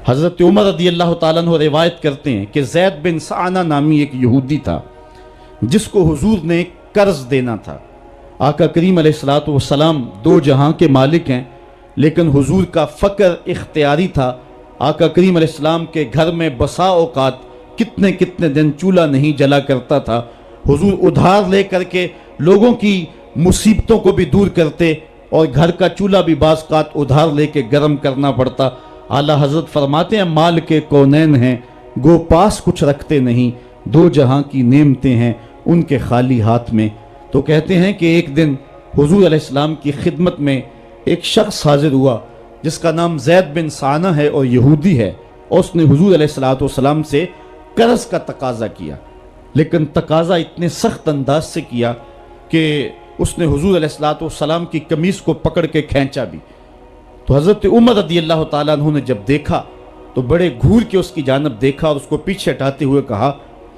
حضرت عمر رضی اللہ تعالیٰ عنہ روایت کرتے ہیں کہ زید بن سعنہ نامی ایک یہودی تھا جس کو حضور نے قرض دینا تھا۔ آقا کریم علیہ الصلوۃ والسلام دو جہاں کے مالک ہیں، لیکن حضور کا فقر اختیاری تھا۔ آقا کریم علیہ السلام کے گھر میں بسا اوقات کتنے دن چولہا نہیں جلا کرتا تھا۔ حضور ادھار لے کر کے لوگوں کی مصیبتوں کو بھی دور کرتے، اور گھر کا چولہا بھی بعض اوقات ادھار لے کے گرم کرنا پڑتا۔ اعلیٰ حضرت فرماتے ہیں مال کے کونین ہیں گو پاس کچھ رکھتے نہیں، دو جہاں کی نعمتیں ہیں ان کے خالی ہاتھ میں۔ تو کہتے ہیں کہ ایک دن حضور علیہ السلام کی خدمت میں ایک شخص حاضر ہوا جس کا نام زید بن سعنہ ہے اور یہودی ہے، اور اس نے حضور علیہ السلام سے قرض کا تقاضا کیا، لیکن تقاضا اتنے سخت انداز سے کیا کہ اس نے حضور علیہ السلام کی قمیص کو پکڑ کے کھینچا بھی۔ تو حضرت عمر رضی اللہ تعالیٰ عنہ نے جب دیکھا تو بڑے گھور کے اس کی جانب دیکھا اور اس کو پیچھے ہٹاتے ہوئے کہا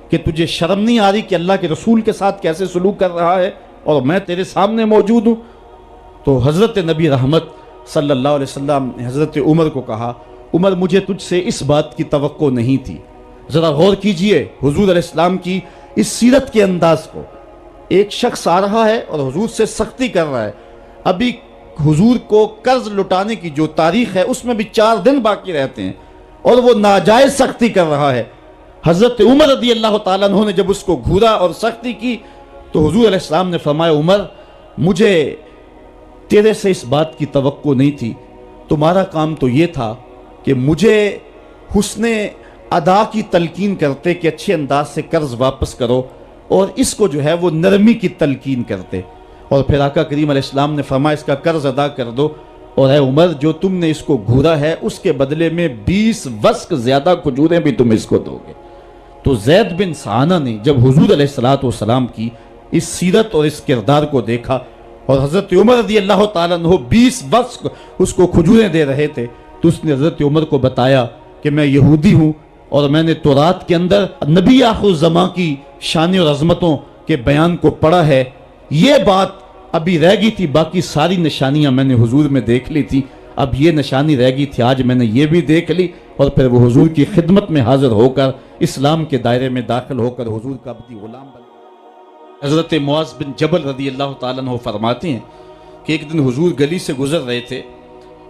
کہ تجھے شرم نہیں آ رہی کہ اللہ کے رسول کے ساتھ کیسے سلوک کر رہا ہے اور میں تیرے سامنے موجود ہوں؟ تو حضرت نبی رحمت صلی اللہ علیہ وسلم نے حضرت عمر کو کہا عمر مجھے تجھ سے اس بات کی توقع نہیں تھی۔ ذرا غور کیجئے حضور علیہ السلام کی اس سیرت کے انداز کو۔ ایک شخص آ رہا ہے اور حضور سے سختی کر رہا ہے، ابھی حضور کو قرض لٹانے کی جو تاریخ ہے اس میں بھی 4 دن باقی رہتے ہیں، اور وہ ناجائز سختی کر رہا ہے۔ حضرت عمر رضی اللہ تعالیٰ عنہ نے جب اس کو گھورا اور سختی کی تو حضور علیہ السلام نے فرمایا عمر مجھے تیرے سے اس بات کی توقع نہیں تھی، تمہارا کام تو یہ تھا کہ مجھے حسن ادا کی تلقین کرتے کہ اچھے انداز سے قرض واپس کرو، اور اس کو جو ہے وہ نرمی کی تلقین کرتے، اور پھر آقا کریم علیہ السلام نے فرمایا اس کا قرض ادا کر دو، اور اے عمر جو تم نے اس کو گھورا ہے اس کے بدلے میں 20 وسق زیادہ کھجوریں بھی تم اس کو دو گے۔ تو زید بن سعنہ نے جب حضور علیہ السلام کی اس سیرت اور اس کردار کو دیکھا، اور حضرت عمر رضی اللہ تعالیٰ عنہ 20 وسق اس کو کھجوریں دے رہے تھے، تو اس نے حضرت عمر کو بتایا کہ میں یہودی ہوں اور میں نے تورات کے اندر نبی آخر الزماں کی شان اور عظمتوں کے بیان کو پڑھا ہے، یہ بات ابھی رہ گئی تھی، باقی ساری نشانیاں میں نے حضور میں دیکھ لی تھی، اب یہ نشانی رہ گئی تھی، آج میں نے یہ بھی دیکھ لی۔ اور پھر وہ حضور کی خدمت میں حاضر ہو کر اسلام کے دائرے میں داخل ہو کر حضور کا عبدی غلام بن۔ حضرت معاذ بن جبل رضی اللہ تعالیٰ عنہ فرماتے ہیں کہ ایک دن حضور گلی سے گزر رہے تھے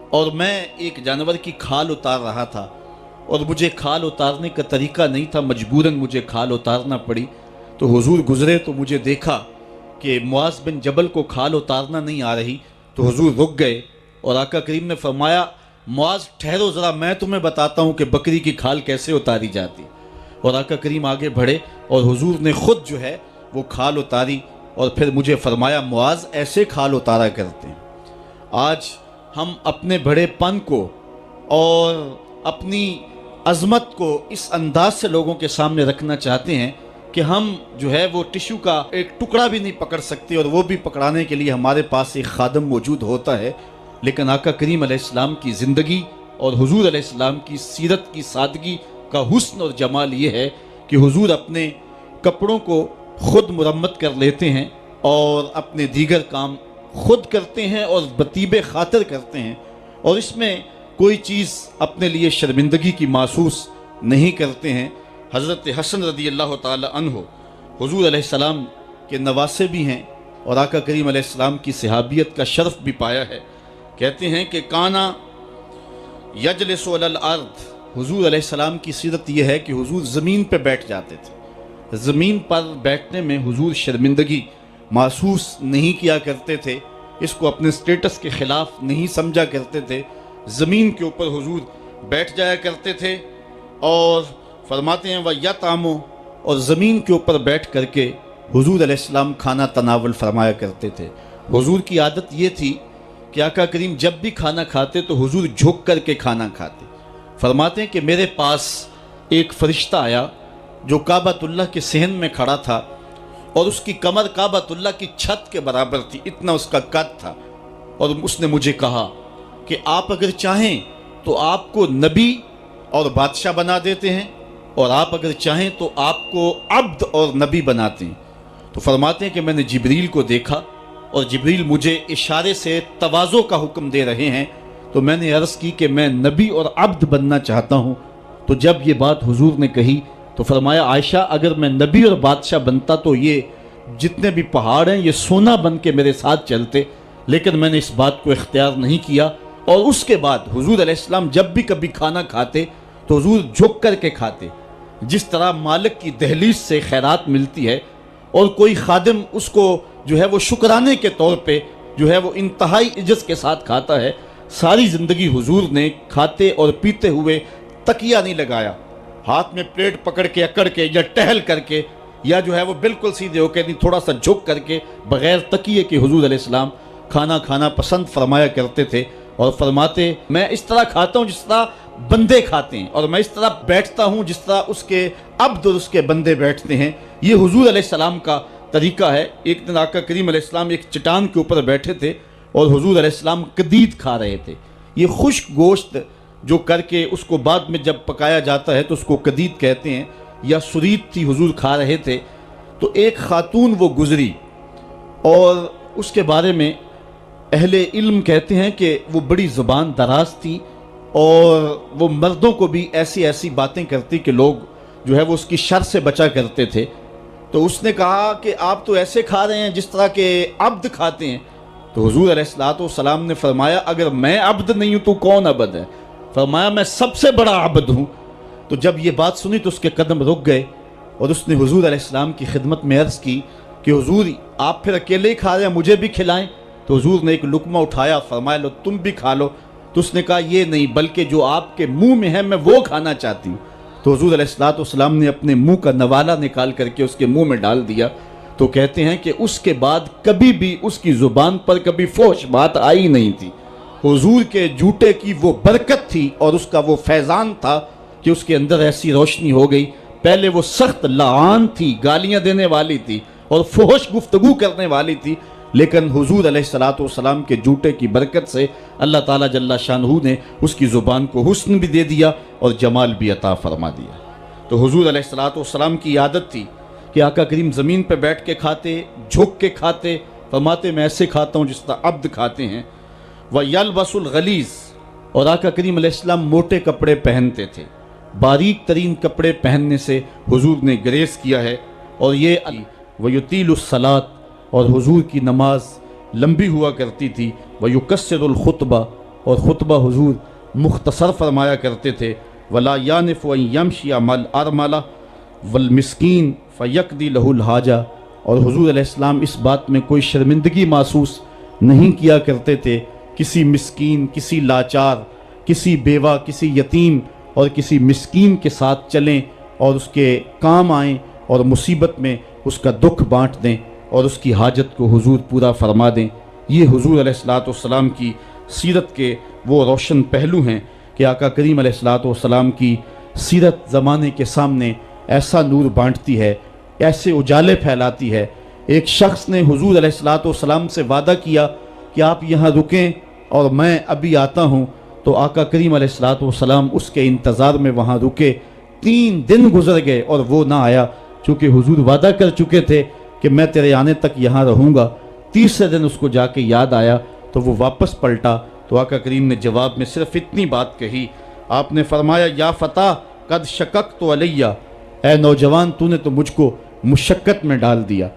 اور میں ایک جانور کی کھال اتار رہا تھا، اور مجھے کھال اتارنے کا طریقہ نہیں تھا، مجبوراً مجھے کھال اتارنا پڑی۔ تو حضور گزرے تو مجھے دیکھا کہ معاذ بن جبل کو کھال اتارنا نہیں آ رہی، تو حضور رک گئے اور آقا کریم نے فرمایا معاذ ٹھہرو ذرا میں تمہیں بتاتا ہوں کہ بکری کی کھال کیسے اتاری جاتی۔ اور آقا کریم آگے بڑھے اور حضور نے خود جو ہے وہ کھال اتاری، اور پھر مجھے فرمایا معاذ ایسے کھال اتارا کرتے ہیں۔ آج ہم اپنے بڑے پن کو اور اپنی عظمت کو اس انداز سے لوگوں کے سامنے رکھنا چاہتے ہیں کہ ہم جو ہے وہ ٹشو کا ایک ٹکڑا بھی نہیں پکڑ سکتے، اور وہ بھی پکڑانے کے لیے ہمارے پاس ایک خادم موجود ہوتا ہے۔ لیکن آقا کریم علیہ السلام کی زندگی اور حضور علیہ السلام کی سیرت کی سادگی کا حسن اور جمال یہ ہے کہ حضور اپنے کپڑوں کو خود مرمت کر لیتے ہیں اور اپنے دیگر کام خود کرتے ہیں اور بطیب خاطر کرتے ہیں، اور اس میں کوئی چیز اپنے لیے شرمندگی کی محسوس نہیں کرتے ہیں۔ حضرت حسن رضی اللہ تعالی عنہ حضور علیہ السلام کے نواسے بھی ہیں اور آقا کریم علیہ السلام کی صحابیت کا شرف بھی پایا ہے۔ کہتے ہیں کہ کانا یجلس علی الارض، حضور علیہ السلام کی سیرت یہ ہے کہ حضور زمین پہ بیٹھ جاتے تھے، زمین پر بیٹھنے میں حضور شرمندگی محسوس نہیں کیا کرتے تھے، اس کو اپنے سٹیٹس کے خلاف نہیں سمجھا کرتے تھے، زمین کے اوپر حضور بیٹھ جایا کرتے تھے، اور فرماتے ہیں وَيَطْعَمُ، اور زمین کے اوپر بیٹھ کر کے حضور علیہ السلام کھانا تناول فرمایا کرتے تھے۔ حضور کی عادت یہ تھی کہ آقا کریم جب بھی کھانا کھاتے تو حضور جھک کر کے کھانا کھاتے۔ فرماتے ہیں کہ میرے پاس ایک فرشتہ آیا جو کعبۃ اللہ کے صحن میں کھڑا تھا، اور اس کی کمر کعبۃ اللہ کی چھت کے برابر تھی، اتنا اس کا قد تھا، اور اس نے مجھے کہا کہ آپ اگر چاہیں تو آپ کو نبی اور بادشاہ بنا دیتے ہیں، اور آپ اگر چاہیں تو آپ کو عبد اور نبی بناتے ہیں۔ تو فرماتے ہیں کہ میں نے جبریل کو دیکھا، اور جبریل مجھے اشارے سے تواضع کا حکم دے رہے ہیں، تو میں نے عرض کی کہ میں نبی اور عبد بننا چاہتا ہوں۔ تو جب یہ بات حضور نے کہی تو فرمایا عائشہ اگر میں نبی اور بادشاہ بنتا تو یہ جتنے بھی پہاڑ ہیں یہ سونا بن کے میرے ساتھ چلتے، لیکن میں نے اس بات کو اختیار نہیں کیا۔ اور اس کے بعد حضور علیہ السلام جب بھی کبھی کھانا کھاتے تو حضور جھک کر کے کھاتے، جس طرح مالک کی دہلیز سے خیرات ملتی ہے اور کوئی خادم اس کو جو ہے وہ شکرانے کے طور پہ جو ہے وہ انتہائی عجز کے ساتھ کھاتا ہے، ساری زندگی حضور نے کھاتے اور پیتے ہوئے تکیہ نہیں لگایا، ہاتھ میں پلیٹ پکڑ کے اکڑ کے یا ٹہل کر کے یا جو ہے وہ بالکل سیدھے ہو کے نہیں، تھوڑا سا جھک کر کے بغیر تکیے کے حضور علیہ السلام کھانا کھانا پسند فرمایا کرتے تھے، اور فرماتے میں اس طرح کھاتا ہوں جس طرح بندے کھاتے ہیں، اور میں اس طرح بیٹھتا ہوں جس طرح اس کے عبد اور اس کے بندے بیٹھتے ہیں۔ یہ حضور علیہ السلام کا طریقہ ہے۔ ایک دن آقا کریم علیہ السلام ایک چٹان کے اوپر بیٹھے تھے اور حضور علیہ السلام قدید کھا رہے تھے۔ یہ خشک گوشت جو کر کے اس کو بعد میں جب پکایا جاتا ہے تو اس کو قدید کہتے ہیں، یا سرید تھی، حضور کھا رہے تھے۔ تو ایک خاتون وہ گزری اور اس کے بارے میں اہل علم کہتے ہیں کہ وہ بڑی زبان دراز تھی اور وہ مردوں کو بھی ایسی ایسی باتیں کرتی کہ لوگ جو ہے وہ اس کی شر سے بچا کرتے تھے۔ تو اس نے کہا کہ آپ تو ایسے کھا رہے ہیں جس طرح کے عبد کھاتے ہیں۔ تو حضور علیہ السلام نے فرمایا اگر میں عبد نہیں ہوں تو کون عبد ہے؟ فرمایا میں سب سے بڑا عبد ہوں۔ تو جب یہ بات سنی تو اس کے قدم رک گئے اور اس نے حضور علیہ السلام کی خدمت میں عرض کی کہ حضور آپ پھر اکیلے ہی کھا رہے ہیں، مجھے بھی کھلائیں۔ تو حضور نے ایک لقمہ اٹھایا، فرمایا لو تم بھی کھا لو۔ تو اس نے کہا یہ نہیں، بلکہ جو آپ کے منہ میں ہے میں وہ کھانا چاہتی ہوں۔ تو حضور علیہ السلام نے اپنے منہ کا نوالا نکال کر کے اس کے منہ میں ڈال دیا۔ تو کہتے ہیں کہ اس کے بعد کبھی بھی اس کی زبان پر کبھی فحش بات آئی نہیں تھی۔ حضور کے جوٹے کی وہ برکت تھی اور اس کا وہ فیضان تھا کہ اس کے اندر ایسی روشنی ہو گئی۔ پہلے وہ سخت لعان تھی، گالیاں دینے والی تھی اور فحش گفتگو کرنے والی تھی، لیکن حضور علیہ السلام کے جوٹے کی برکت سے اللہ تعالیٰ جل شانہ نے اس کی زبان کو حسن بھی دے دیا اور جمال بھی عطا فرما دیا۔ تو حضور علیہ السلام کی عادت تھی کہ آقا کریم زمین پہ بیٹھ کے کھاتے، جھک کے کھاتے، فرماتے میں ایسے کھاتا ہوں جس طرح عبد کھاتے ہیں۔ وَيَلْبَسُ الْغَلِيظ، اور آقا کریم علیہ السلام موٹے کپڑے پہنتے تھے، باریک ترین کپڑے پہننے سے حضور نے گریز کیا ہے۔ اور یہ وَيُطِيلُ الصَّلَاةَ، اور حضور کی نماز لمبی ہوا کرتی تھی۔ وَيُقَصِّرُ الْخُطْبَةَ، اور خطبہ حضور مختصر فرمایا کرتے تھے۔ وَلَا يَانِفُ أَن يَمْشِيَ مَعَ الْأَرْمَلَةِ وَالْمِسْكِينِ فَيَقْضِي لَهُ الْحَاجَةَ، اور حضور علیہ السلام اس بات میں کوئی شرمندگی محسوس نہیں کیا کرتے تھے کسی مسکین، کسی لاچار، کسی بیوہ، کسی یتیم اور کسی مسکین کے ساتھ چلیں اور اس کے کام آئیں اور مصیبت میں اس کا دکھ بانٹ دیں اور اس کی حاجت کو حضور پورا فرما دیں۔ یہ حضور علیہ السلام کی سیرت کے وہ روشن پہلو ہیں کہ آقا کریم علیہ السلام کی سیرت زمانے کے سامنے ایسا نور بانٹتی ہے، ایسے اجالے پھیلاتی ہے۔ ایک شخص نے حضور علیہ السلام سے وعدہ کیا کہ آپ یہاں رکیں اور میں ابھی آتا ہوں، تو آقا کریم علیہ السلام اس کے انتظار میں وہاں رکے۔ 3 دن گزر گئے اور وہ نہ آیا، چونکہ حضور وعدہ کر چکے تھے کہ میں تیرے آنے تک یہاں رہوں گا۔ تیسرے دن اس کو جا کے یاد آیا تو وہ واپس پلٹا، تو آقا کریم نے جواب میں صرف اتنی بات کہی، آپ نے فرمایا یا فتح قد شککت علیہ، اے نوجوان تو نے تو مجھ کو مشقت میں ڈال دیا۔